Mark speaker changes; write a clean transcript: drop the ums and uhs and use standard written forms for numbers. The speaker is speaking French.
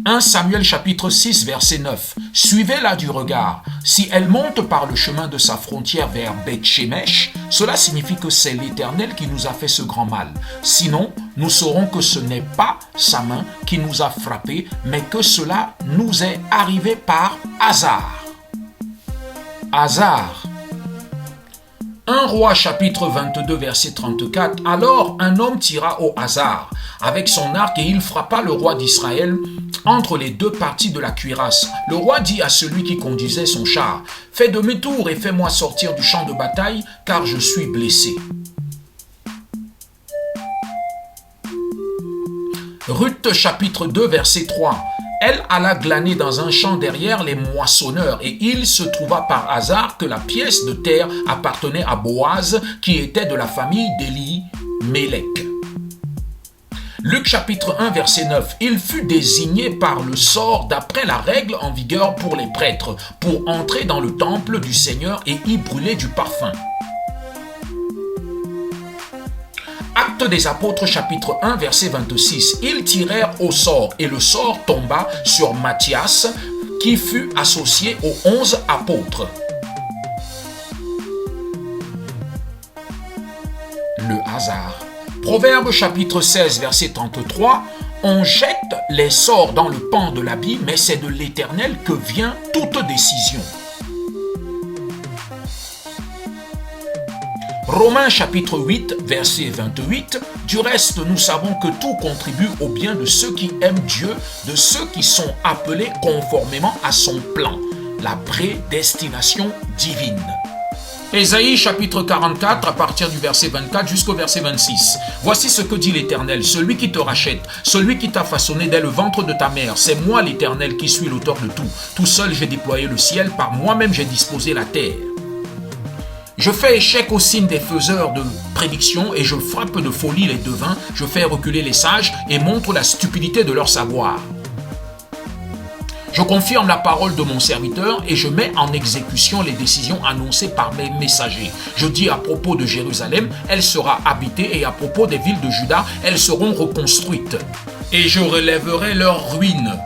Speaker 1: 1 Samuel chapitre 6 verset 9. Suivez-la du regard. Si elle monte par le chemin de sa frontière vers Beth-Shemesh, cela signifie que c'est l'Éternel qui nous a fait ce grand mal. Sinon, nous saurons que ce n'est pas sa main qui nous a frappés, mais que cela nous est arrivé par hasard. Hasard. 1 Roi chapitre 22 verset 34. Alors un homme tira au hasard avec son arc et il frappa le roi d'Israël entre les deux parties de la cuirasse. Le roi dit à celui qui conduisait son char, « Fais demi-tour et fais-moi sortir du champ de bataille, car je suis blessé. » Ruth chapitre 2 verset 3. Elle alla glaner dans un champ derrière les moissonneurs et il se trouva par hasard que la pièce de terre appartenait à Boaz qui était de la famille d'Élie-Mélec. Luc chapitre 1 verset 9. Il fut désigné par le sort d'après la règle en vigueur pour les prêtres pour entrer dans le temple du Seigneur et y brûler du parfum. Actes des apôtres chapitre 1 verset 26. Ils tirèrent au sort et le sort tomba sur Matthias qui fut associé aux 11 apôtres. Le hasard. Proverbe chapitre 16 verset 33. On jette les sorts dans le pan de l'habit, mais c'est de l'Éternel que vient toute décision. Romains chapitre 8, verset 28. Du reste, nous savons que tout contribue au bien de ceux qui aiment Dieu, de ceux qui sont appelés conformément à son plan, la prédestination divine. Ésaïe chapitre 44, à partir du verset 24 jusqu'au verset 26. Voici ce que dit l'Éternel, celui qui te rachète, celui qui t'a façonné dès le ventre de ta mère. C'est moi l'Éternel qui suis l'auteur de tout. Tout seul j'ai déployé le ciel, par moi-même j'ai disposé la terre. Je fais échec au signe des faiseurs de prédictions et je frappe de folie les devins, je fais reculer les sages et montre la stupidité de leur savoir. Je confirme la parole de mon serviteur et je mets en exécution les décisions annoncées par mes messagers. Je dis à propos de Jérusalem, elle sera habitée et à propos des villes de Juda, elles seront reconstruites. Et je relèverai leurs ruines.